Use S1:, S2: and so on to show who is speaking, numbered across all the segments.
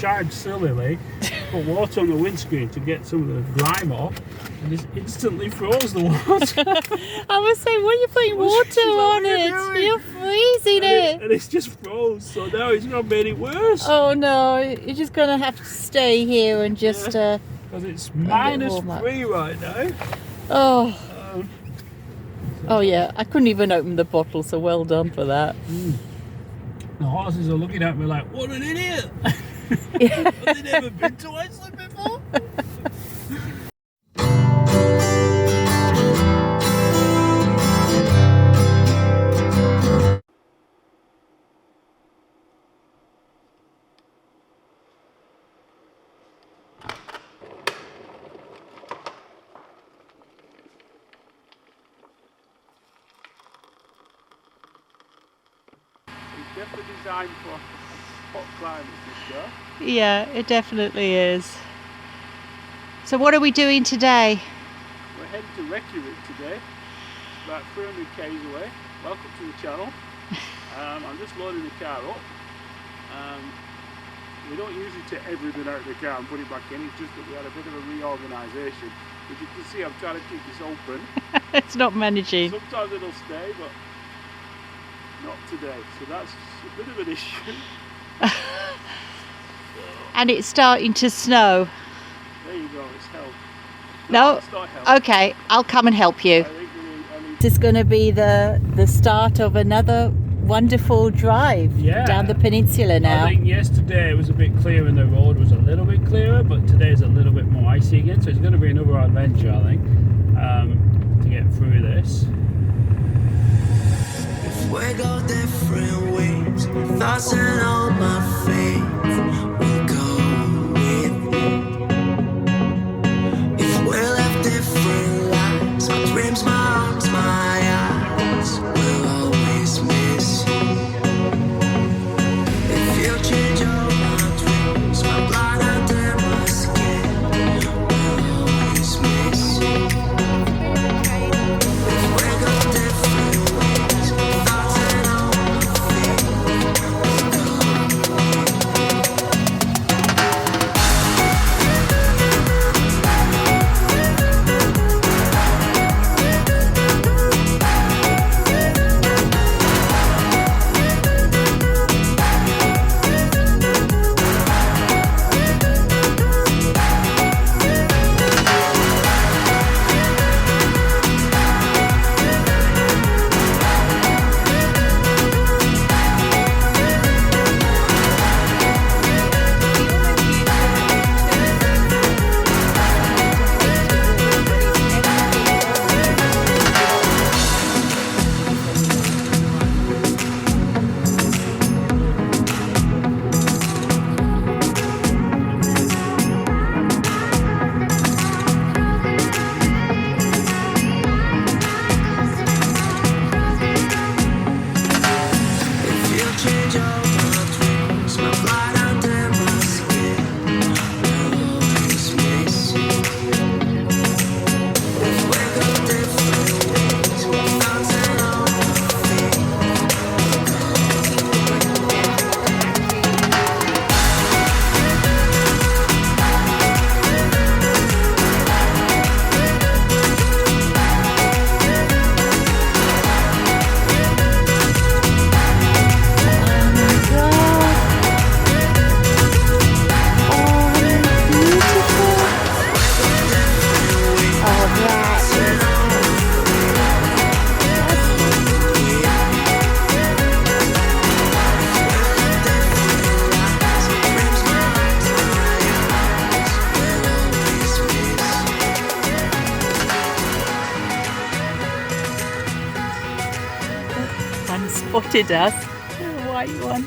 S1: tried sillily, put water on the windscreen to get some of the grime off, and it instantly froze the water.
S2: I was saying, when you're putting water on it, you're freezing it.
S1: And it's just froze, so now it's not made it worse.
S2: Oh no, you're just going to have to stay here and just...
S1: Because it's -3 right now.
S2: Oh. Oh yeah, I couldn't even open the bottle, so well done for that.
S1: The horses are looking at me like, what an idiot! Have they never been to Iceland before? Definitely designed for hot climates, this car.
S2: Yeah, it definitely is. So what are we doing today?
S1: We're heading to Reykjavík today, about 300 k's away. Welcome to the channel. I'm just loading the car up. We don't usually take everything out of the car and put it back in, it's just that we had a bit of a reorganisation. As you can see, I'm trying to keep this open.
S2: It's not managing.
S1: Sometimes it'll stay, but not today, so that's a bit of an issue.
S2: And it's starting to snow.
S1: There you go, it's help.
S2: No?
S1: It's not help.
S2: Okay, I'll come and help you.
S1: I need...
S2: This is going to be the start of another wonderful drive down the peninsula now.
S1: I think yesterday it was a bit clearer and the road was a little bit clearer, but today's a little bit more icy again, so it's going to be another adventure, I think, to get through this.
S3: We go different ways, thoughts and all my faith will go with you. If we live different lives, my dreams, my arms, my eyes will always miss you. If you change all my dreams, my blood under my skin will always miss you. If we go different ways, thoughts and all my faith will go
S2: Spotted us, the white one.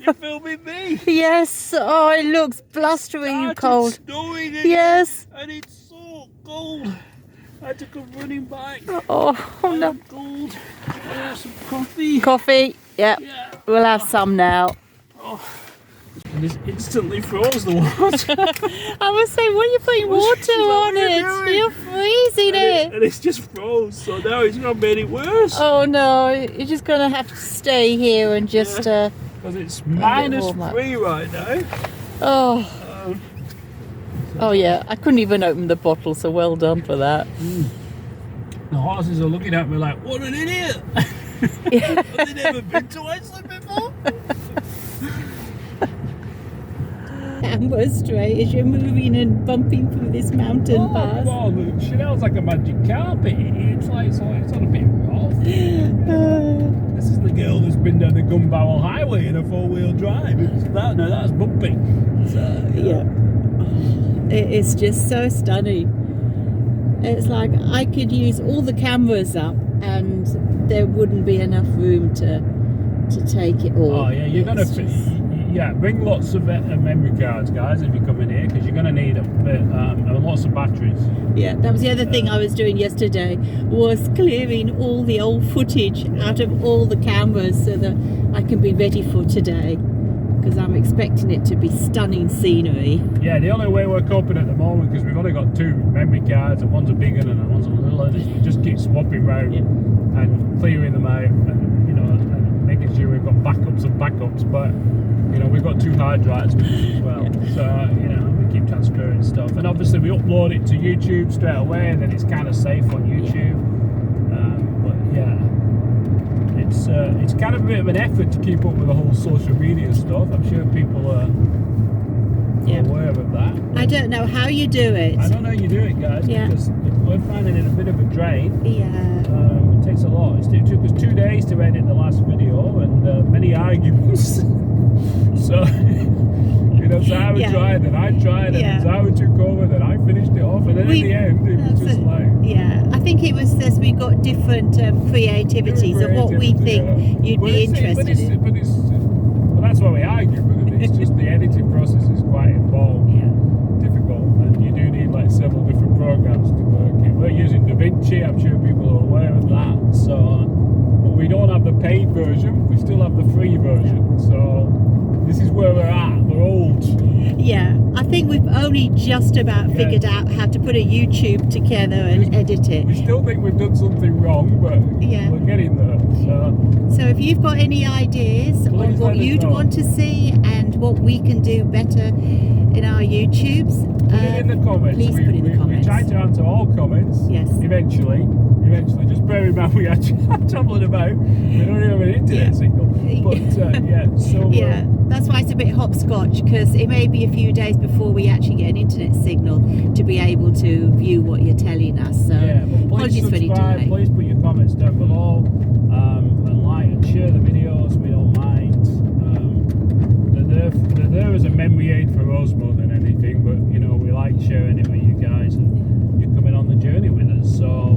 S1: You're filming me.
S2: Yes. Oh, it looks blustery and cold.
S1: Snowing again,
S2: Yes.
S1: and it's so cold. I had to come running back.
S2: Oh no.
S1: I'm cold. I have some coffee.
S2: Coffee. Yeah.
S1: Yeah.
S2: We'll have some now.
S1: And it's instantly froze the water.
S2: I was saying, what are you putting water on it? You're freezing it.
S1: And it's just froze, so now it's not made it worse.
S2: Oh no, you're just going to have to stay here and just...
S1: Because it's -3 right now.
S2: Oh. Oh yeah, I couldn't even open the bottle, so well done for that.
S1: The horses are looking at me like, what an idiot! Have they never been to Iceland before?
S2: Camber straight as you're moving and bumping through this mountain pass.
S1: Oh, look, Chanel's like a magic carpet. It's not a bit rough. This is the girl that's been down the Gunbarrel Highway in a 4-wheel drive. That's bumpy. So,
S2: yeah. It's just so stunning. It's like I could use all the cameras up and there wouldn't be enough room to take it all.
S1: Oh yeah, you're gonna bring lots of memory cards, guys, if you come in here, because you're gonna need them. And lots of batteries.
S2: Yeah, that was the other thing I was doing yesterday, was clearing all the old footage out of all the cameras so that I can be ready for today. Because I'm expecting it to be stunning scenery.
S1: Yeah, the only way we're coping at the moment, because we've only got 2 memory cards, and one's a big one and one's a little one, is we just keep swapping round and clearing them out, and and making sure we've got backups and backups. But we've got 2 hard drives with us as well, so we keep transferring stuff, and obviously we upload it to YouTube straight away, and then it's kind of safe on YouTube. But yeah. It's kind of a bit of an effort to keep up with the whole social media stuff. I'm sure people are aware of that.
S2: I don't know how you do it.
S1: I don't know how you do it, guys, because we're finding it a bit of a drain.
S2: Yeah.
S1: It takes a lot. It took us 2 days to edit the last video, and many arguments. So, Sarah tried, and I tried, and Sarah took over, and I finished it off, and then in the end, it was just like...
S2: Yeah, I think it was as we got different creativities of what we think you'd be interested in.
S1: But that's why we argue, but it's just the editing process is quite involved, difficult, and you do need like several different programs to work in. We're using DaVinci, I'm sure people are aware of that, so... But we don't have the paid version, we still have the free version, so... This is where we're at, we're old.
S2: Yeah, I think we've only just about figured out how to put a YouTube together and edit it.
S1: We still think we've done something wrong, but we're getting there.
S2: So if you've got any ideas on what you'd want to see and what we can do better in our YouTubes,
S1: put it in the comments.
S2: Please put it in the comments.
S1: We try to answer all comments.
S2: Yes.
S1: Eventually. Just bear in mind we are travelling about. We don't even have an internet signal. But
S2: that's why it's a bit hopscotch, because it may be a few days before we actually get an internet signal to be able to view what you're telling us. So
S1: please subscribe, please put your comments down below, and like and share the videos, we don't mind. They're there as a memory aid for us more than anything, but we like sharing it with you guys, and you're coming on the journey with us, so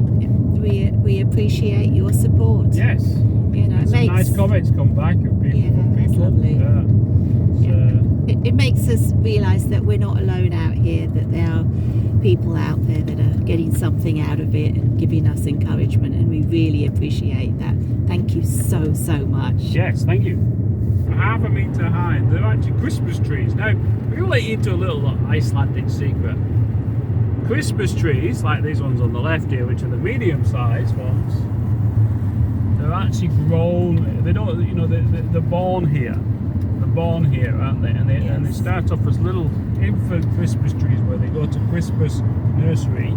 S2: we appreciate your support.
S1: Yes.
S2: It
S1: makes nice comments come back of people.
S2: That's lovely. It makes us realise that we're not alone out here, that there are people out there that are getting something out of it and giving us encouragement, and we really appreciate that. Thank you so much.
S1: Yes, thank you. 1/2 metre high, and they're actually Christmas trees. Now, we'll let you into a little Icelandic secret. Christmas trees, like these ones on the left here, which are the medium-sized ones, they're actually grown. They don't, they're born here. They're born here, aren't they? And they start off as little infant Christmas trees where they go to Christmas nursery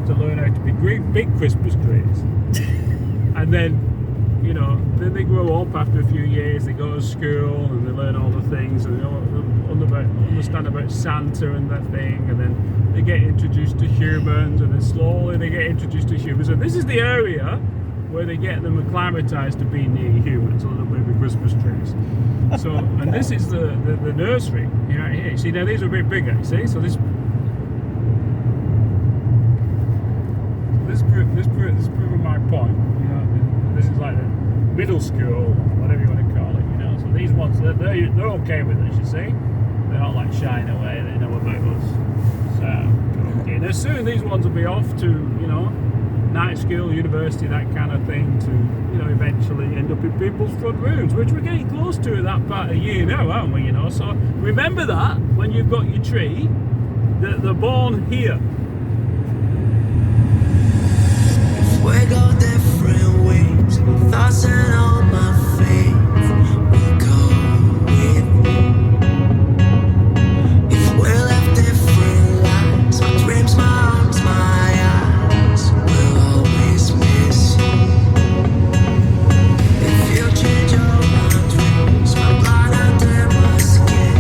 S1: to learn how to be big Christmas trees. And then, then they grow up after a few years. They go to school and they learn all the things, and they understand about Santa and that thing, and then they get introduced to humans, and then slowly they get introduced to humans. And this is the area where they get them acclimatized to being near humans, a little bit with Christmas trees. So, and this is the nursery right here. See, now these are a bit bigger, you see? So this proving my point. This is like the middle school, whatever you want to call it, So these ones, they're okay with us, you see. They're not like shying away, they know about us. So, okay. Now soon these ones will be off to, you know, night school, university, that kind of thing, to, you know, eventually end up in people's front rooms, which we're getting close to that part of the year now, aren't we, you know? So remember that when you've got your tree, that they're born here.
S3: We go different ways, thoughts and all my faith will go with me. If we're left different lives, my dreams, my arms, my eyes will always miss you. If you change all my dreams, my blood under my skin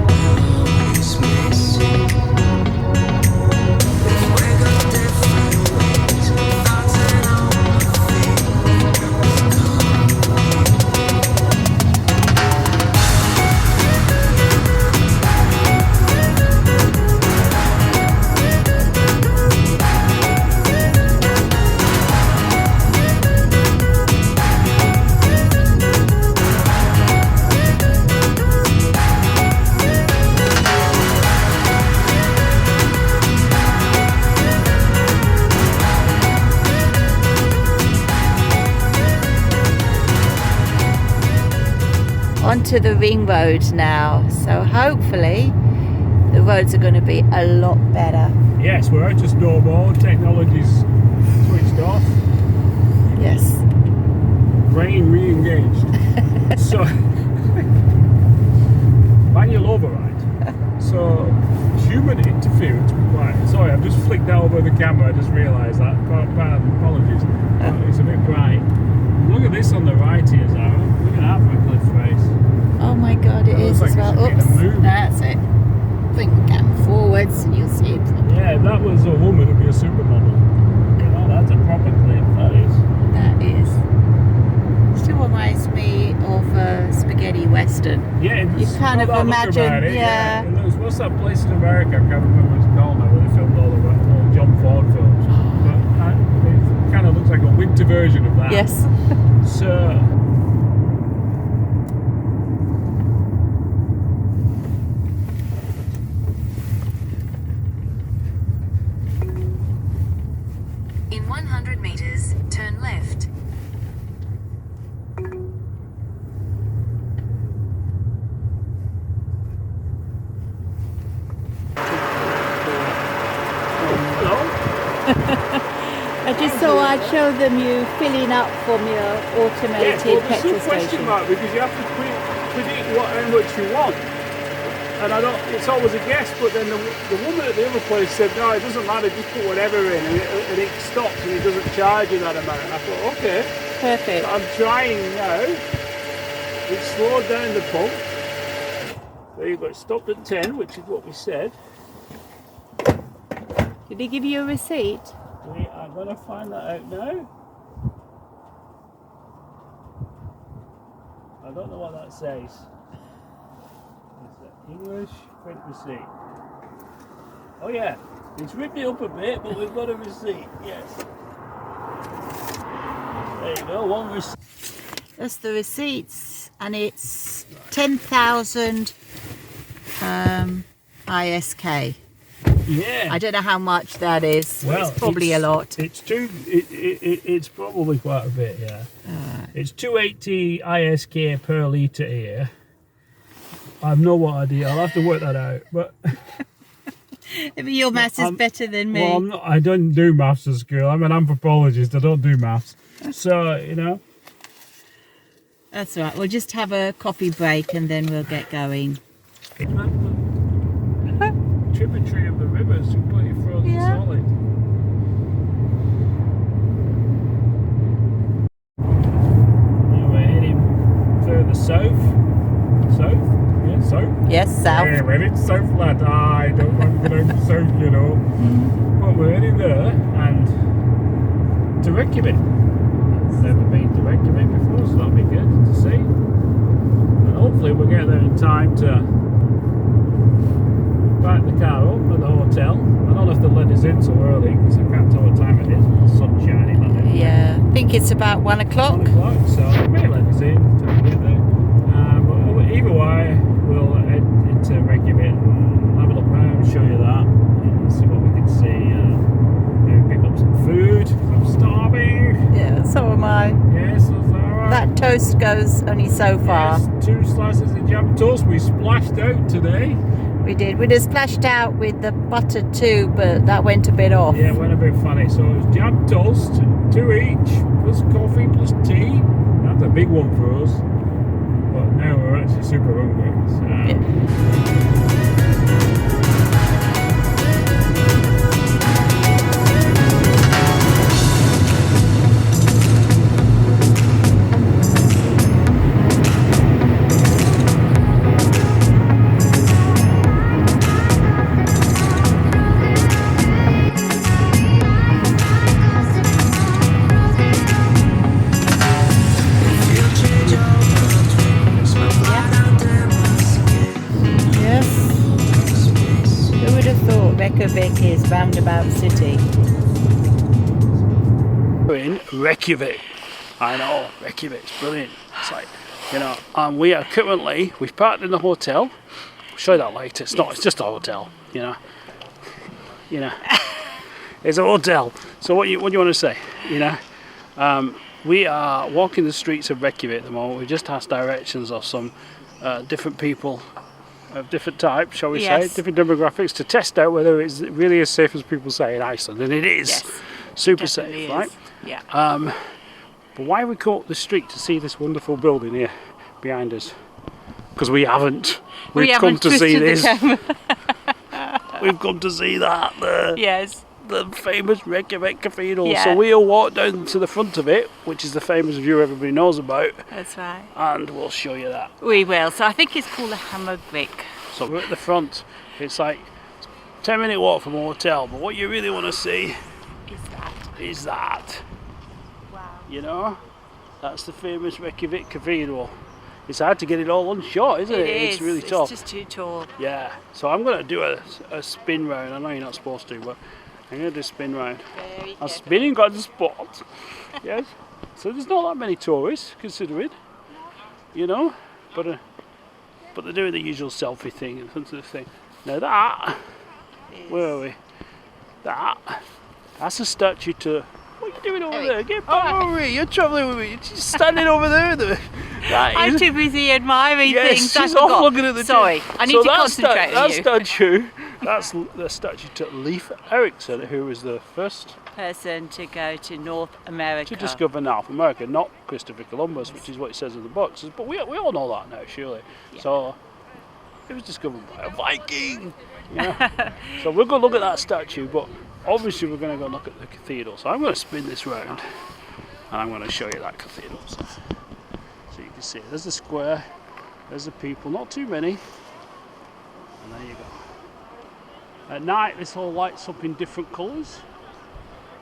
S3: will always miss you. If we go different ways, thoughts and all my faith will go with me.
S2: Onto the ring road now, so hopefully the roads are going to be a lot better.
S1: Yes, we're out to snow mode, technology's switched off,
S2: Yes.
S1: brain re-engaged. So, manual override. So, human interference required. Sorry, I've just flicked that over the camera, I just realised that. Apologies. It's a bit bright. Look at this on the right here, Zara. Look at that for a cliff face.
S2: Oh my god, it
S1: That
S2: is
S1: looks
S2: as
S1: like
S2: well.
S1: it's been a
S2: Oops,
S1: movie.
S2: that's it. Bring the camera forwards and you'll see it properly.
S1: Yeah, if that was a woman, it'd be a supermodel. You know, that's a proper cliff, that is.
S2: That is. Still reminds me of a spaghetti western.
S1: Yeah,
S2: You
S1: it's
S2: kind
S1: not
S2: of
S1: that look
S2: imagine,
S1: about it,
S2: yeah.
S1: It looks, what's that place in America? I can't remember what it's called now, where they filmed all the old John Ford films. But it kind of looks like a winter version of that.
S2: Yes.
S1: So,
S4: In 100 meters, turn left.
S1: hello?
S2: I just thought I'd show them you filling up from your
S1: Yes,
S2: automated
S1: well, there's
S2: petrol
S1: no question
S2: station.
S1: mark because you have to predict how much you want. And I don't, it's always a guess, but then the woman at the other place said, no, it doesn't matter, just put whatever in and it stops and it doesn't charge you that amount. And I thought, okay,
S2: Perfect.
S1: so I'm trying now. It slowed down the pump. There you go, it stopped at 10, which is what we said.
S2: Did he give you a receipt?
S1: I'm going to find that out now. I don't know what that says. It's an English print receipt. Oh yeah, it's ripped it up a bit, but we've got a receipt, yes. There you go, one receipt.
S2: That's the receipts, and it's 10,000 ISK.
S1: Yeah.
S2: I don't know how much that is.
S1: Well,
S2: it's probably a lot.
S1: It's probably quite a bit, yeah. It's 280 ISK per litre here. I've no idea. I'll have to work that out. But
S2: Maybe your maths is better than me.
S1: well, I don't do maths at school. I'm an anthropologist. I don't do maths. So you know.
S2: That's right. We'll just have a coffee break and then we'll get going.
S1: Tributary of the river is completely frozen solid. Now we're heading further south. South? Yeah, south.
S2: Yes, south.
S1: Yeah, we're heading south, lad. I don't want to go down south, you know. But we're heading there and to Reykjavík. Never been to Reykjavík before, so that'll be good to see. And hopefully we'll get there in time to park the car up at the hotel. I don't know if they'll let us in so early because I can't tell what time it is. The sun's shining on it.
S2: Yeah, I think it's about 1 o'clock.
S1: 1 o'clock, so they may let us in till we get there. either way, we'll head into Reykjavik and have a look around, show you that, and see what we can see. Maybe pick up some food. I'm starving.
S2: Yeah, so am I.
S1: Yes, that's alright.
S2: That toast goes only so far.
S1: Yes, 2 slices of jam toast. We splashed out today.
S2: We did. We just splashed out with the butter too, but that went a bit off.
S1: Yeah, it went a bit funny. So it was jam toast, 2 each, plus coffee, plus tea. That's a big one for us. But now we're actually super hungry. So.
S2: Yeah. Reykjavik is roundabout city.
S1: We're in Reykjavik. I know, Reykjavik's brilliant. It's like, you know, and we are currently, we've parked in the hotel. I'll show you that later. It's not, it's just a hotel, you know. It's a hotel. So what do you want to say, you know? We are walking the streets of Reykjavik at the moment. We just asked directions of some different people of different types, shall we say, different demographics, to test out whether it's really as safe as people say in Iceland, and it is.
S2: Yes,
S1: super safe, right?
S2: Yeah.
S1: But why we come up the street to see this wonderful building here behind us? Because we haven't. We've come to see this. We've come to see that.
S2: Yes.
S1: The famous Reykjavik Cathedral.
S2: Yeah.
S1: So we'll walk down to the front of it, which is the famous view everybody knows about.
S2: That's right.
S1: And we'll show you that.
S2: We will. So I think it's called the Hallgrímskirkja.
S1: So we're at the front. It's like 10-minute walk from a hotel, but what you really want to see is that.
S2: Wow.
S1: You know, that's the famous Reykjavik Cathedral. It's hard to get it all on shot, isn't it? It's really tall.
S2: It's just too tall.
S1: Yeah. So I'm going to do a spin round. I know you're not supposed to, but I'm going to do a spin round. I'm spinning on the spot. Yes. So there's not that many tourists, considering. You know, but they're doing the usual selfie thing in front of the thing. Now that, where are we? That's a statue to. What are you doing over there? Get back over here. You're travelling with me. You're just standing over there.
S2: I'm too busy admiring things.
S1: She's off looking at the.
S2: Sorry, I need to concentrate on you.
S1: That statue. That's the statue to Leif Erikson, who was the first
S2: person to go to North America.
S1: To discover North America, not Christopher Columbus, which is what it says in the boxes. But we all know that now, surely. Yeah. So it was discovered by a Viking. You know? So we're going to look at that statue, but obviously we're going to go look at the cathedral. So I'm going to spin this round, and I'm going to show you that cathedral. So you can see, there's the square, there's the people, not too many, and there you go. At night this all lights up in different colours,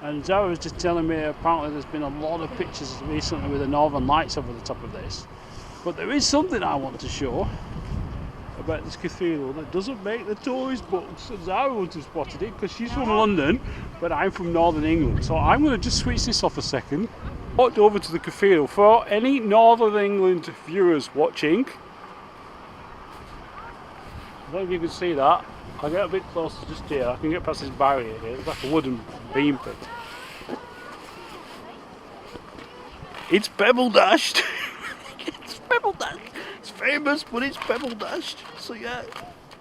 S1: and Zara was just telling me apparently there's been a lot of pictures recently with the northern lights over the top of this. But there is something I want to show about this cathedral that doesn't make the tourist books, and Zara would have spotted it because she's from London, but I'm from Northern England. So I'm going to just switch this off a second. Walked over to the cathedral. For any Northern England viewers watching, I don't know if you can see that. I'll get a bit closer just here. I can get past this barrier here. It's like a wooden beam pit. It's pebble dashed. It's pebble dashed. It's famous, but it's pebble dashed. So yeah,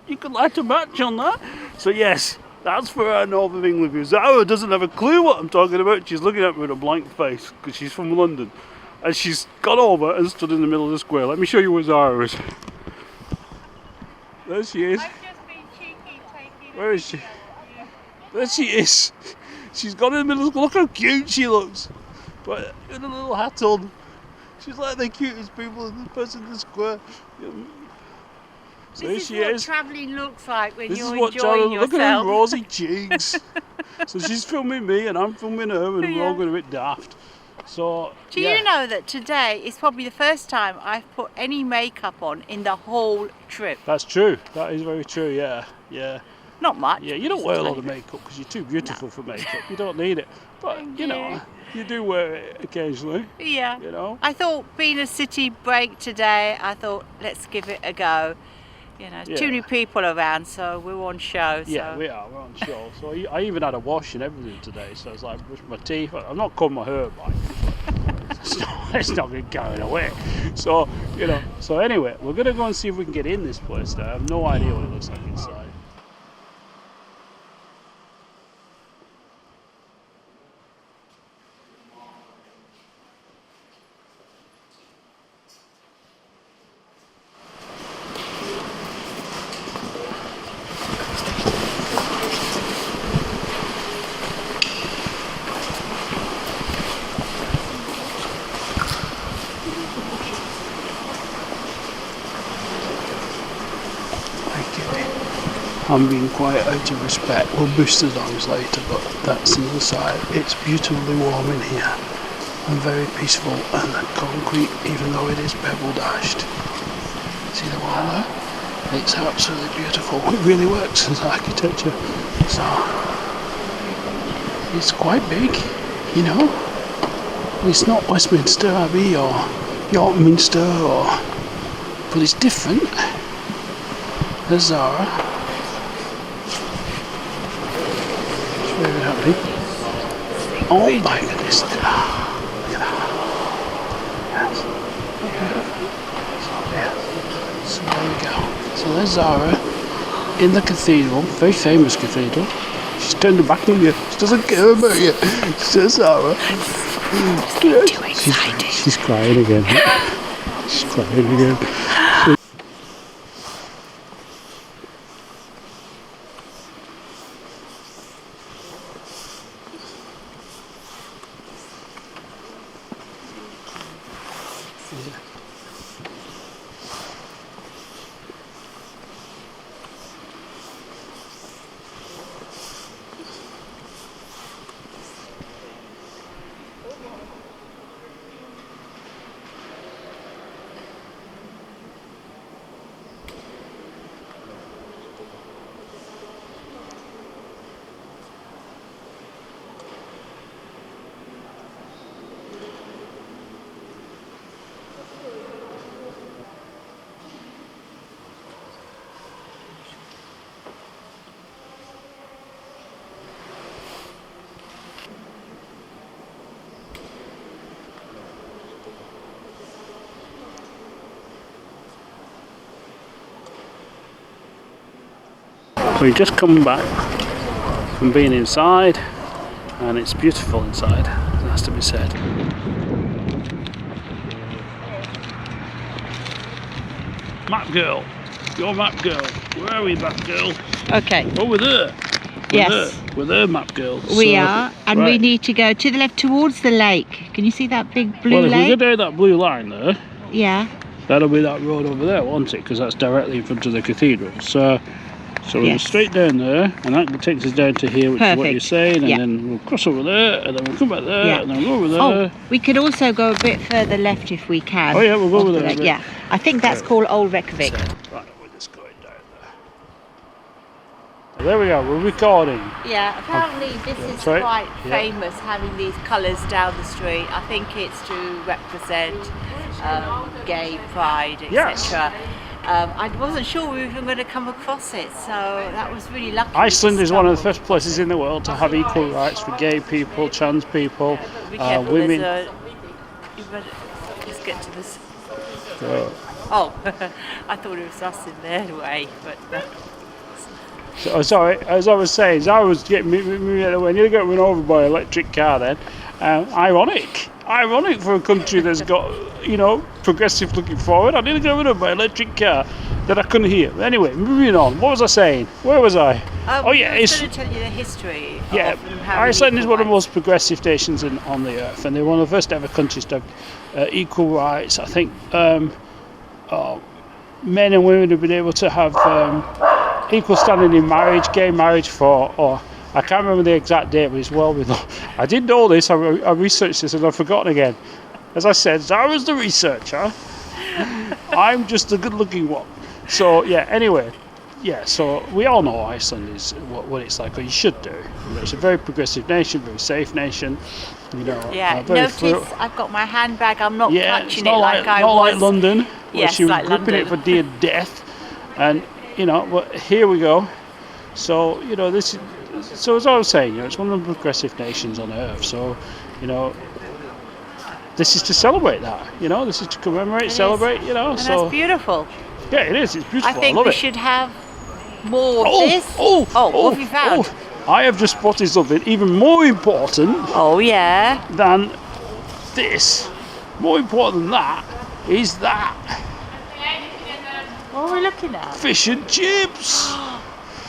S1: you can light a match on that. So yes, that's for our Northern England viewers. Zara doesn't have a clue what I'm talking about. She's looking at me with a blank face because she's from London. And she's gone over and stood in the middle of the square. Let me show you where Zara is. There she is. Where is she? There she is. She's gone in the middle of the square. Look how cute she looks. But with a little hat on. She's like the cutest people in the person in the square. So
S2: this is what travelling looks like when you're enjoying yourself.
S1: Look at her rosy cheeks. So she's filming me and I'm filming her, and we're all going a bit daft. So
S2: do you know that today is probably the first time I've put any makeup on in the whole trip?
S1: That's true. That is very true. Yeah.
S2: Not much.
S1: Yeah, you don't wear a lot of makeup because you're too beautiful for makeup. You don't need it. But you know, You do wear it occasionally,
S2: Yeah.
S1: you know.
S2: I thought being a city break today, I thought let's give it a go. You know,
S1: Yeah.
S2: too many people around, so we're on show.
S1: Yeah,
S2: so.
S1: we're on show. So I even had a wash and everything today. So I was like, brush my teeth. I'm not cutting my hair back. It's not going to carry away. So, you know. So anyway, we're going to go and see if we can get in this place now. I have no idea what it looks like inside. I'm being quiet out of respect. We'll boost the dogs later, but that's inside. It's beautifully warm in here and very peaceful, and the concrete, even though it is pebble dashed. See the wall there? It's absolutely beautiful. It really works as architecture. So it's quite big, you know. It's not Westminster Abbey or York Minster, but it's different. There's Zara. Very happy. Oh my goodness, look at that. Look at that. Yes. So there we go. So there's Zara in the cathedral, very famous cathedral. She's turned her back on you. She doesn't care about you. There's Zara. She's crying again. She's crying again. We've just come back from being inside, and it's beautiful inside, it has to be said. Map girl, your map girl. Where are we, map girl?
S2: Okay.
S1: Oh, we're there.
S2: Yes.
S1: We're there, map girl.
S2: We
S1: So,
S2: are, and
S1: right.
S2: we need to go to the left towards the lake. Can you see that big blue
S1: Well, if we
S2: lake?
S1: go down that blue line there,
S2: Yeah.
S1: that'll be that road over there, won't it? Because that's directly in front of the cathedral. So we'll go
S2: Yes.
S1: straight down there, and that takes us down to here, which is what
S2: Perfect.
S1: you're saying, and
S2: Yeah.
S1: then we'll cross over there, and then we'll come back there,
S2: Yeah.
S1: and then we'll go over there.
S2: Oh, we could also go a bit further left if we can.
S1: Oh, yeah, we'll go
S2: off
S1: over
S2: the
S1: there a
S2: lake.
S1: bit.
S2: Yeah, I think that's
S1: Right.
S2: called Old Reykjavík.
S1: Right, we're just going down there. There we go, we're recording.
S2: Yeah, apparently this is
S1: sorry?
S2: quite
S1: Yeah.
S2: famous, having these colours down the street. I think it's to represent gay pride,
S1: Yes.
S2: etc. I wasn't sure we were even going to come across it, so that was really lucky.
S1: Iceland
S2: to
S1: is one of the
S2: stumble.
S1: first places in the world to have equal rights for gay people, trans people,
S2: Be careful,
S1: women.
S2: you better just get to this.
S1: So,
S2: Oh, I thought it was us in there anyway, but.
S1: so, sorry, as I was saying, Zara was getting me when you get run over by an electric car then. Ironic for a country that's got, you know, progressive looking forward. I nearly got run over by an electric car that I couldn't hear. Anyway, moving on. What was I saying? Where was I?
S2: I was going to tell you the history.
S1: Yeah,
S2: of having
S1: Iceland is
S2: equal
S1: one of the
S2: rights.
S1: most progressive nations on the earth, and they're one of the first ever countries to have equal rights. I think men and women have been able to have equal standing in marriage, gay marriage or I can't remember the exact date, but it's well below. I did know this, I researched this and I've forgotten again. As I said, Zara's the researcher. I'm just the good looking one. So yeah, anyway, yeah, so we all know Iceland is what it's like, or you should do. You know, it's a very progressive nation, very safe nation. You know,
S2: Yeah,
S1: very
S2: notice I've got my handbag, I'm not
S1: yeah,
S2: touching
S1: it's
S2: it
S1: not
S2: like I
S1: not
S2: was.
S1: like London, where
S2: Yes,
S1: she was
S2: like
S1: gripping it
S2: London.
S1: for dear death. And, you know, but here we go. So, you know, this is, so as I was saying, you know, it's one of the progressive nations on earth. So, you know, this is to celebrate that, you know, this is to commemorate, celebrate, you know.
S2: And
S1: So
S2: that's beautiful.
S1: yeah, it is, it's beautiful.
S2: I think
S1: love
S2: we
S1: it.
S2: should have more of this. What have you found?
S1: I have just spotted something even more important
S2: Oh yeah.
S1: than this. More important than that is that
S2: What are we looking at?
S1: fish and chips.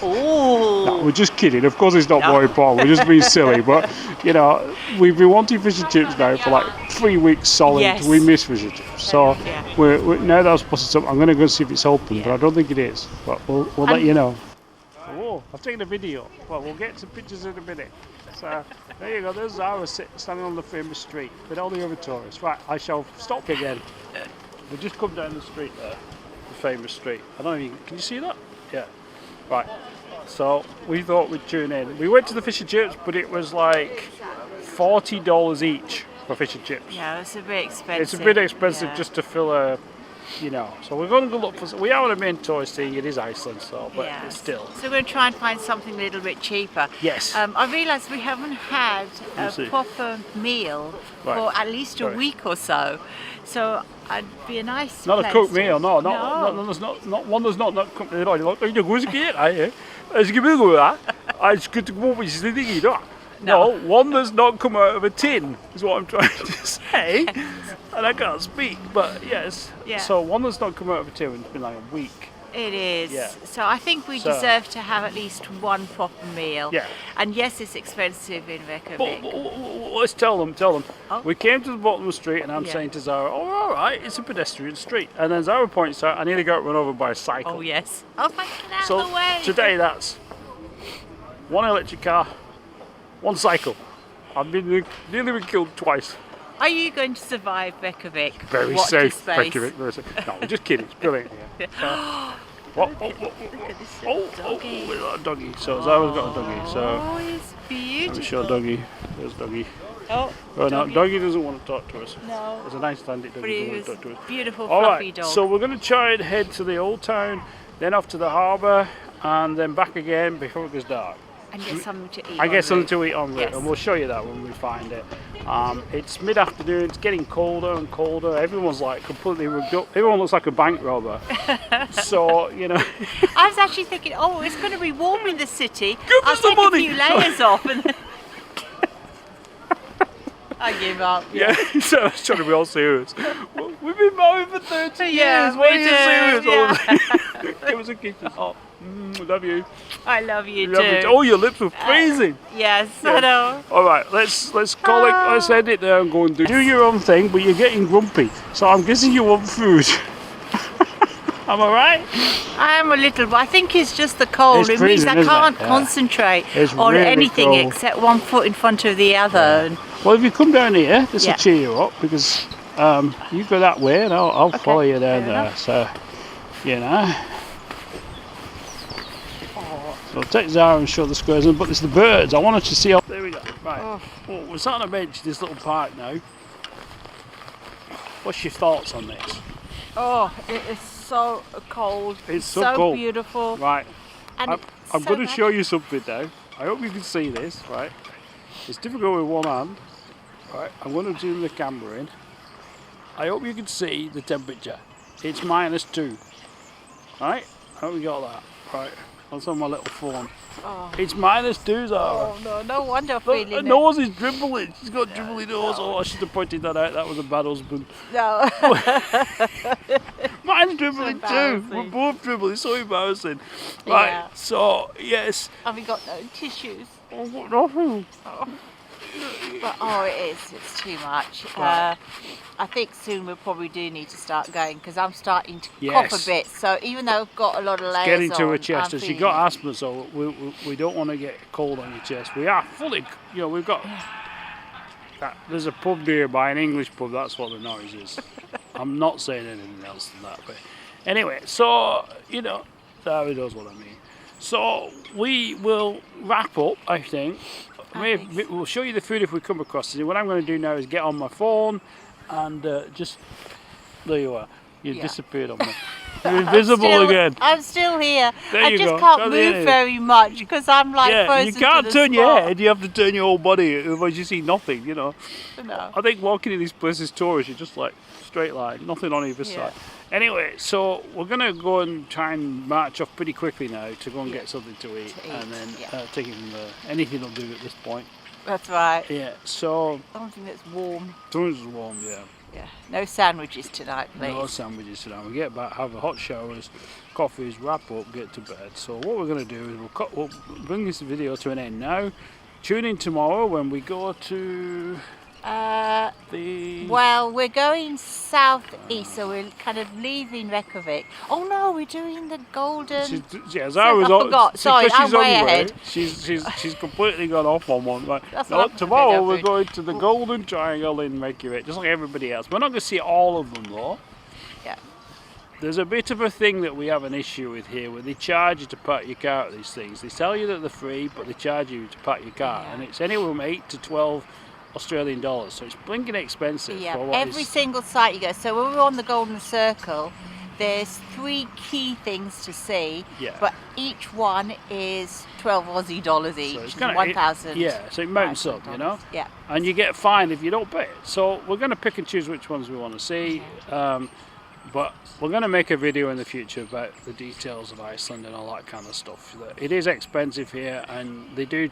S2: Oh.
S1: No, we're just kidding. Of course, it's not
S2: No.
S1: more important. We're just being silly. But you know, we've been wanting fish and chips now for like 3 weeks solid.
S2: Yes.
S1: We miss fish and chips. So
S2: Yeah.
S1: we're now that I've spotted something, I'm going to go see if it's open. But I don't think it is. But we'll let you know. Oh, I've taken a video. Well, we'll get some pictures in a minute. So there you go. There's Zara standing on the famous street with all the other tourists. Right, I shall stop again. We'll just come down the street there, the famous street. I don't know if you can you see that? Yeah. Right. So we thought we'd tune in. We went to the fish and chips, but it was like $40 each for fish and chips.
S2: Yeah, it's a bit expensive.
S1: It's a bit expensive
S2: yeah.
S1: just to fill a, you know. So we're going to go look for. We are on a main tourist thing. It is Iceland, so but
S2: Yeah.
S1: it's still.
S2: So we're going to try and find something a little bit cheaper.
S1: Yes.
S2: I realise we haven't had a
S1: see.
S2: proper meal
S1: Right.
S2: for at least a
S1: Right.
S2: week or so. So it'd be a nice
S1: Not a
S2: place
S1: cooked
S2: to-
S1: meal, no, not one that's not cooked meal. No, one that's not come out of a tin is what I'm trying to say, and I can't speak. But yes,
S2: Yeah.
S1: so one that's not come out of a tin and it's been like a week.
S2: It is.
S1: Yeah.
S2: So I think we
S1: So-
S2: deserve to have at least one proper meal.
S1: Yeah.
S2: And yes, it's expensive in
S1: But
S2: Reykjavík.
S1: let's tell them.
S2: Oh.
S1: We came to the bottom of the street, and I'm
S2: Yeah.
S1: saying to Zara, "Oh, all right, it's a pedestrian street." And then Zara points out, "I nearly got run over by a cycle."
S2: Oh yes. Oh, thank you, get out
S1: So
S2: of the way.
S1: today that's one electric car, one cycle. I've nearly been killed twice.
S2: Are you going to survive Reykjavík?
S1: Very
S2: Watch your
S1: safe.
S2: space.
S1: Thank you, very safe. No, we're just kidding. It's brilliant here. What?
S2: Look at this
S1: Oh,
S2: little doggy.
S1: we've got a doggy. So Zara's got a doggy. So
S2: Oh, it's beautiful.
S1: let me show doggy. There's doggy.
S2: Oh,
S1: Oh no, doggy doesn't want to talk to us.
S2: no.
S1: There's an Icelandic
S2: But
S1: doggy
S2: he
S1: doesn't
S2: is
S1: want to talk to us.
S2: beautiful,
S1: All
S2: fluffy
S1: right,
S2: dog.
S1: so we're going to try and head to the old town, then off to the harbour, and then back again before it goes dark.
S2: and get something to eat.
S1: I
S2: en
S1: get something
S2: route.
S1: to eat on route,
S2: Yes.
S1: and we'll show you that when we find it. It's mid-afternoon, it's getting colder and colder. Everyone's like completely rigged up. Everyone looks like a bank robber. So, you know.
S2: I was actually thinking, oh, it's going to be warm in the city.
S1: Give
S2: I'll
S1: us the
S2: take
S1: money.
S2: a few layers off. And I give up.
S1: Yeah, so I was trying to be all serious. We've been married for 30
S2: Yeah,
S1: years. Why
S2: we
S1: are you
S2: do,
S1: serious?
S2: yeah.
S1: Give us a kiss. Oh, love you.
S2: I love you
S1: Love you
S2: too.
S1: too. Oh, your lips were freezing.
S2: Yes, I know.
S1: All right, let's call it. Let's end it there and go and do your own thing. But you're getting grumpy, so I'm guessing you want food. Am I right?
S2: I am a little, but I think it's just the cold.
S1: It's
S2: It means
S1: freezing,
S2: I
S1: isn't it?
S2: can't
S1: Yeah.
S2: concentrate
S1: It's
S2: on
S1: really
S2: anything
S1: cold.
S2: except one foot in front of the other. And
S1: Well, if you come down here, this
S2: Yeah.
S1: will cheer you up because you go that way and I'll follow you down
S2: fair
S1: there.
S2: enough.
S1: So, you know. So I'll take Zara and show the squares, but there's the birds. I wanted to see. There we go. Right.
S2: Oh.
S1: Well, we're sat on a bench, this little park now. What's your thoughts on this?
S2: oh, it is so cold.
S1: It's so cold.
S2: beautiful.
S1: Right.
S2: And
S1: I'm
S2: it's
S1: going to
S2: so
S1: show you something now. I hope you can see this. Right. It's difficult with one hand. Right. I'm going to zoom the camera in. I hope you can see the temperature. It's -2. Right. I hope you got that. Right. That's on my little phone.
S2: Oh.
S1: It's -2, Zara.
S2: Oh no, no wonder I'm
S1: Look,
S2: feeling
S1: her
S2: it.
S1: nose is dribbling. She's got dribbly nose. Oh, I should have pointed that out. That was a bad husband.
S2: No.
S1: Mine's dribbling too.
S2: embarrassing.
S1: We're both dribbling. It's so embarrassing. Right.
S2: Yeah.
S1: So yes.
S2: Have we got no tissues?
S1: Oh, what nothing.
S2: But oh, it is. It's too much.
S1: Right.
S2: I think soon we probably do need to start going because I'm starting to
S1: Yes.
S2: cough a bit. So even though I've got a lot of layers
S1: Get into
S2: on,
S1: her chest.
S2: I'm
S1: And she
S2: feeling
S1: got
S2: it.
S1: asthma, so we don't want to get cold on your chest. We are fully, you know, we've got. There's a pub nearby, an English pub. That's what the noise is. I'm not saying anything else than that. But anyway, so you know, Sarah knows what I mean. So we will wrap up, I think. We'll show you the food if we come across it. What I'm going to do now is get on my phone and just... There you are. You disappeared on me. You're invisible again.
S2: I'm still here.
S1: There
S2: I
S1: you
S2: just
S1: go.
S2: can't move very much because I'm like frozen
S1: you can't
S2: to the
S1: turn your
S2: spot.
S1: head. You have to turn your whole body, otherwise you see nothing. You know.
S2: No.
S1: I think walking in these places tourists, you're just like straight line, nothing on either side. Anyway, so we're gonna go and try and march off pretty quickly now to go and get something to eat, and then take it from there. Anything will do at this point.
S2: That's right.
S1: Yeah. So
S2: Something that's warm.
S1: something's warm. Yeah.
S2: Yeah. No sandwiches tonight, please.
S1: No sandwiches tonight. We get back, have a hot showers, coffees, wrap up, get to bed. So what we're going to do is we'll bring this video to an end now. Tune in tomorrow when we go to
S2: Well, we're going southeast, so we're kind of leaving Reykjavík. Oh no, we're doing the golden.
S1: I
S2: forgot. Sorry, I'm way ahead.
S1: She's completely gone off on one. Right.
S2: That's
S1: No,
S2: what
S1: tomorrow
S2: I'm
S1: we're going to the Golden Triangle in Reykjavík, just like everybody else. We're not going to see all of them though.
S2: Yeah.
S1: There's a bit of a thing that we have an issue with here, where they charge you to park your car at these things. They tell you that they're free, but they charge you to park your car, and it's anywhere from 8 to 12 Australian dollars, so it's blinking expensive.
S2: Yeah,
S1: for what
S2: every single site you go. So when we're on the Golden Circle, there's 3 key things to see, but each one is 12 Aussie dollars each,
S1: so it's
S2: 1,000.
S1: Yeah, so it mounts up, you know.
S2: Yeah.
S1: And you get fined if you don't pay it. So we're going to pick and choose which ones we want to see. But we're going to make a video in the future about the details of Iceland and all that kind of stuff. It is expensive here, and they do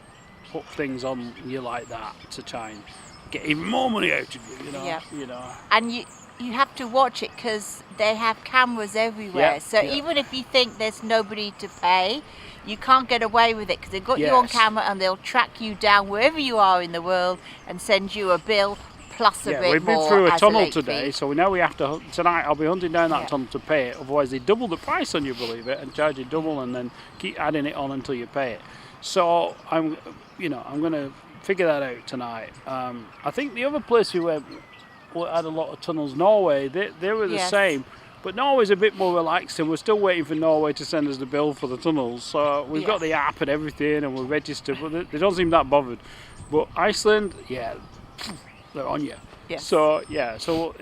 S1: put things on you like that to try and get even more money out of you, you know.
S2: Yeah.
S1: You know.
S2: And you have to watch it because they have cameras everywhere. So even if you think there's nobody to pay, you can't get away with it because they've got you on camera and they'll track you down wherever you are in the world and send you a bill plus a bit more.
S1: We've been through a
S2: as
S1: tunnel
S2: late
S1: today,
S2: fee.
S1: so we know we have to. Tonight I'll be hunting down that tunnel to pay it. Otherwise they double the price on you, believe it, and charge you double, and then keep adding it on until you pay it. So I'm going to figure that out tonight. I think the other place we went had a lot of tunnels. Norway, they were the same, but Norway's a bit more relaxed, and we're still waiting for Norway to send us the bill for the tunnels. So we've got the app and everything, and we're registered, but they don't seem that bothered. But Iceland, they're on you.
S2: Yes.
S1: So so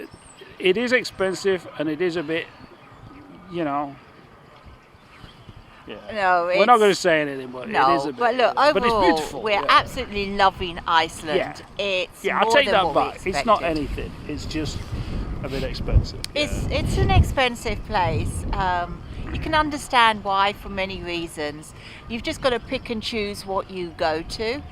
S1: it is expensive, and it is a bit, you know. Yeah.
S2: No,
S1: we're not going to say anything, but it is a bit.
S2: But look, overall,
S1: but it's beautiful.
S2: we're absolutely loving Iceland.
S1: Yeah.
S2: It's
S1: I'll
S2: more
S1: take
S2: than
S1: that
S2: what we
S1: back. It's not
S2: expected.
S1: anything. It's just a bit expensive.
S2: It's an expensive place. You can understand why for many reasons. You've just got to pick and choose what you go to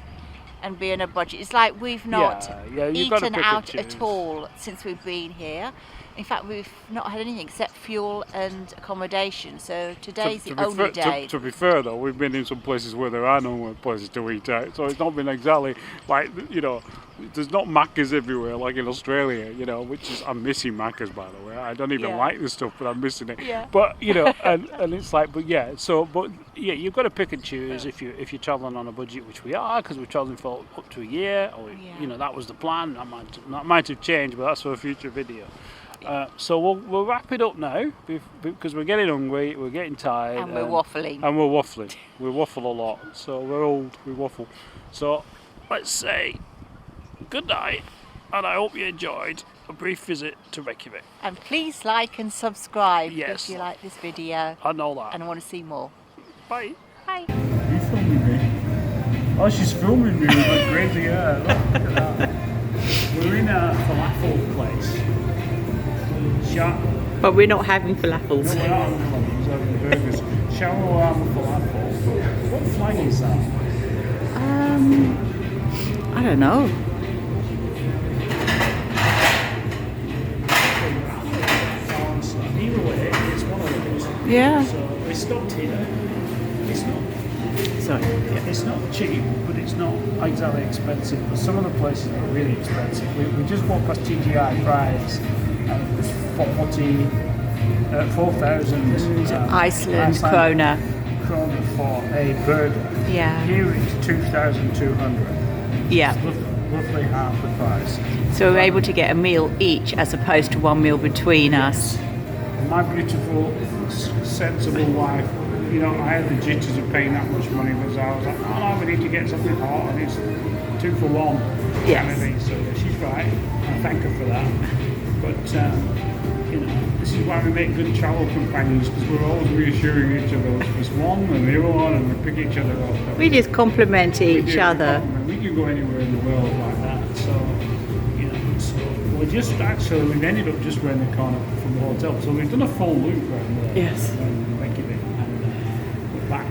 S2: and be on a budget. It's like we've not
S1: you've got to
S2: eaten
S1: pick
S2: out
S1: and choose.
S2: at all since we've been here. In fact, we've not had anything except fuel and accommodation. So today's the only day.
S1: To be fair though, we've been in some places where there are no places to eat out. So it's not been exactly like, you know, there's not Maccas everywhere like in Australia, you know, which is, I'm missing Maccas by the way. I don't even like this stuff, but I'm missing it.
S2: Yeah.
S1: But, you know, and it's like, but you've got to pick and choose if you're travelling on a budget, which we are, because we're travelling for up to a year, or, you know, that was the plan. That might have changed, but that's for a future video. So we'll wrap it up now because we're getting hungry, we're getting tired,
S2: and we're waffling.
S1: And we're waffling. We waffle a lot, so we're old. We waffle. So let's say good night, and I hope you enjoyed a brief visit to Reykjavík.
S2: And please like and subscribe
S1: Yes.
S2: if you like this video
S1: I know that.
S2: and want to see more.
S1: Bye.
S2: Bye.
S1: Are you filming me? Oh, she's filming me with my crazy hair. Look at that. We're in a falafel place.
S2: But we're not having falafels.
S1: No, we're not having falafels, we're having burgers. Shawarma falafel. What flag is that?
S2: I don't know.
S1: Either way, it's one of those.
S2: Yeah.
S1: So we stopped here. It's not.
S2: Sorry.
S1: It's not cheap, but it's not exactly expensive. But some of the places are really expensive. We just walked past TGI Fries, and it was 4,000
S2: Iceland krona
S1: for a burger.
S2: Yeah.
S1: Here it's 2,200.
S2: Yeah.
S1: Roughly half the price.
S2: So we're able to get a meal each as opposed to one meal between us.
S1: My beautiful, sensible wife you know, I had the jitters of paying that much money, but I was like, no, we need to get something hot, and it's 2 for 1.
S2: Yes.
S1: Kind of thing. So yeah, she's right. I thank her for that. But you know, this is why we make good travel companions, because we're always reassuring each other. It's one and the other one, and we pick each other up.
S2: We just compliment each other.
S1: We can go anywhere in the world like that. So you know, so we've ended up just around the corner from the hotel. So we've done a full loop around there.
S2: Yes.
S1: Around Reykjavík, and we're back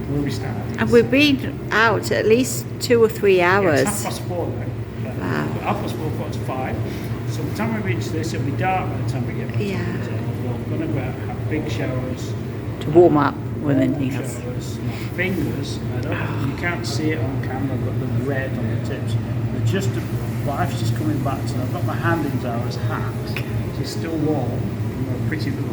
S1: where we started.
S2: And we've been out at least 2 or 3 hours.
S1: It's 4:30 now.
S2: Wow.
S1: 4:45. So by the time we reach this, it'll be dark by the time we get back.
S2: Yeah.
S1: So we're going to have big showers.
S2: To warm up with anything else.
S1: Showers. My fingers, you can't see it on camera, but they're red on the tips. They're just, life's just coming back. So I've got my hand in Zara's hat. She's still warm. A pretty little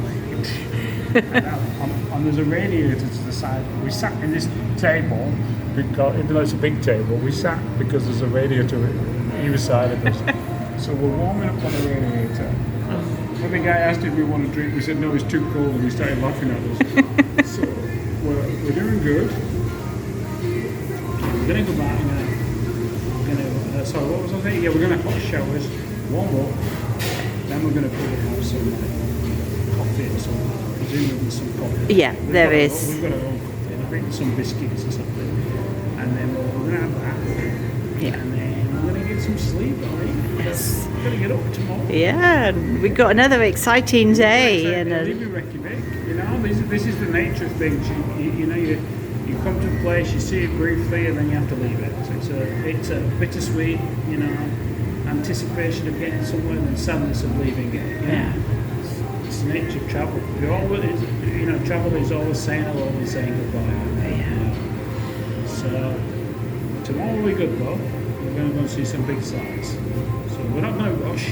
S1: and there's a radiator to the side. We sat in this table because, even though it's a big table, we sat because there's a radiator either side of us. So we're warming up on the radiator. When the guy asked if we want a drink, we said no, it's too cold, and he started laughing at us. So we're doing good. We're going to go back and sorry, what was I saying? Yeah, we're going to have hot showers, warm up, then we're going to probably have some coffee or something. Presumably some coffee.
S2: Yeah, there is.
S1: We've got our own coffee, and I think some biscuits or something. And then we're going to have that.
S2: Yeah.
S1: And then we're going to get some sleep, I think.
S2: Yes.
S1: We're going to get up tomorrow.
S2: Yeah, we've got another exciting day. And
S1: Live in Reykjavík, you know, this is the nature of things. You know, you come to a place, you see it briefly, and then you have to leave it. So it's a bittersweet, you know, anticipation of getting somewhere, and then sadness of leaving it.
S2: Yeah.
S1: It's the nature of travel. You know, travel is always saying hello and saying goodbye.
S2: Yeah.
S1: So tomorrow we're good though. We're going to go and see some big sights. So we're not going to rush.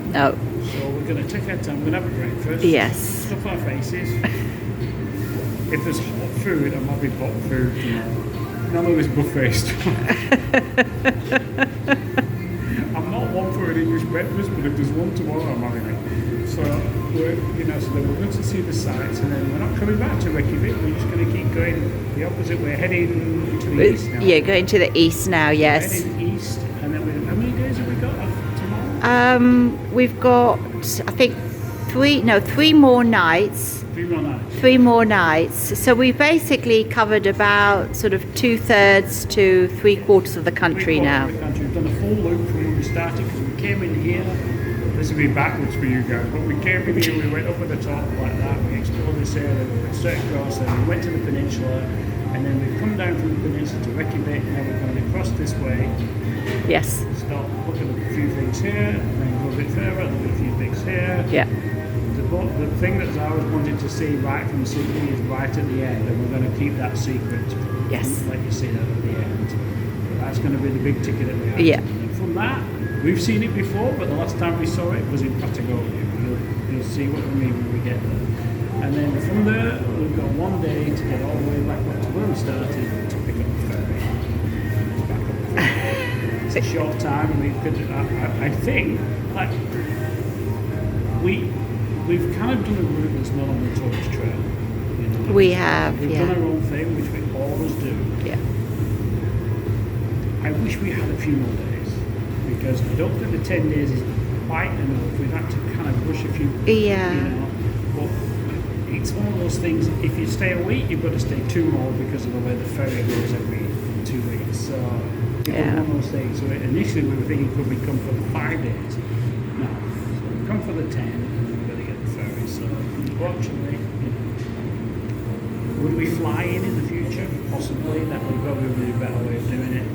S2: No.
S1: So we're going to take our time. We're going to have a breakfast.
S2: Yes.
S1: Stuff our faces. If there's hot food, I'm having hot food. None of this buffet stuff. I'm not one for an English breakfast, but if there's one tomorrow, I'm having it. So we're going to see the sights, and then we're not coming back to Reykjavík. We're just going to keep going the opposite way, heading to the east now.
S2: Yeah, going to the east now. Yes.
S1: Heading east, and then how many days have we got tomorrow?
S2: We've got, I think, 3 more nights.
S1: 3 more nights.
S2: 3 more nights. So we've basically covered about sort of 2/3 to 3/4 of the country now.
S1: We've done a full loop from when we started, because we came in here. This will be backwards for you guys, but we came in here, we went up at the top like that, we explored this area, we went straight across, then we went to the peninsula, and then we've come down from the peninsula to Reykjavík, and now we're going across this way.
S2: Yes.
S1: Stop, look at a few things here, and then go a bit further, look at a few things here.
S2: Yeah.
S1: The thing that I always wanted to see right from the city is right at the end, and we're going to keep that secret.
S2: Yes.
S1: Let you see that at the end. That's going to be the big ticket at the end.
S2: Yeah.
S1: And from that, we've seen it before, but the last time we saw it was in Patagonia. You'll see what we mean when we get there. And then from there, we've got 1 day to get all the way back up to where we started to pick up the ferry. Back up the ferry. It's a short time. We could, I think, like we've kind of done a route that's not on the tourist trail. You know?
S2: We have,
S1: We've
S2: yeah.
S1: done our own thing, which we always do.
S2: Yeah.
S1: I wish we had a few more days, because I don't think the 10 days is quite enough. We've had to kind of push a few.
S2: Yeah.
S1: You know, but it's one of those things. If you stay a week, you've got to stay 2 more because of the way the ferry goes every 2 weeks. So it's one of those things. So initially we were thinking, could we come for the 5 days? No. So we come for the 10, and then we've got to get the ferry. So unfortunately, would we fly in the future? Possibly. That would probably be a better way of doing it.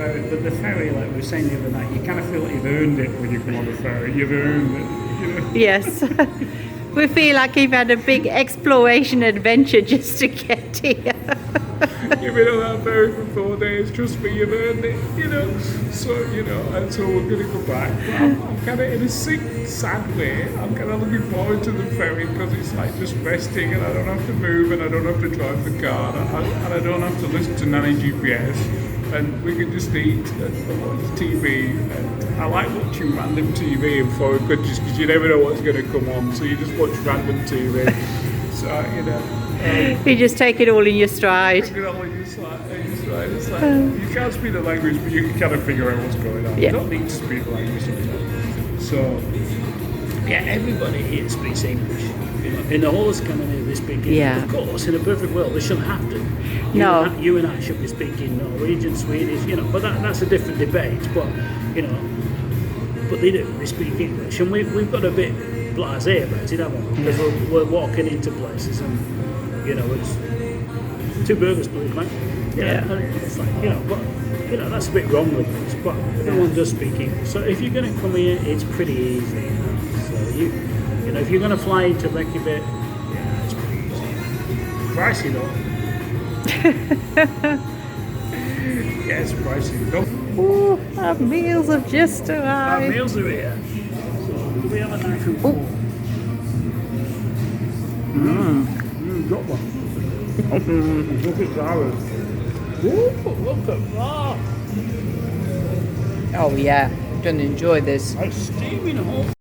S1: But the ferry, like we were saying the other night, you kind of feel like you've earned it when you come on the ferry. You've earned it, you know.
S2: Yes. We feel like we've had a big exploration adventure just to get here.
S1: You've been on that ferry for 4 days, trust me, you've earned it, you know. So, you know, and so we're going to go back. But I'm kind of in a sad way. I'm kind of looking forward to the ferry, because it's like just resting, and I don't have to move, and I don't have to drive the car, and I don't have to listen to nanny GPS. And we can just eat and watch TV. And I like watching random TV in foreign countries, because you never know what's going to come on, so you just watch random TV. So, you know,
S2: You just take it all in your stride.
S1: You can't speak the language, but you can kind of figure out what's going on.
S2: Yeah.
S1: You don't need to speak the language sometimes. So, yeah, everybody here speaks English. You know, in the whole of Scandinavia, they speak English.
S2: Yeah.
S1: Of course, in a perfect world, they shouldn't have to.
S2: No.
S1: You and I should be speaking Norwegian, Swedish, you know, but that's a different debate. But, you know, but they do. They speak English. And we've got a bit blasé about it, haven't we? Because we're walking into places and, you know, it's 2 burgers, please, mate.
S2: Yeah.
S1: It's like, you know, but, you know, that's a bit wrong with us. But everyone does speak English. So if you're going to come here, it's pretty easy. You know? So you know, if you're going to fly into Reykjavík, yeah, it's pretty easy. Pricey though. Yeah, it's pricey. No.
S2: Ooh, our meals have just
S1: Our
S2: arrived.
S1: meals are here. So we have a nice food. Got one. Look at that. Look at that.
S2: Oh yeah, gonna enjoy this.
S1: It's steaming hot.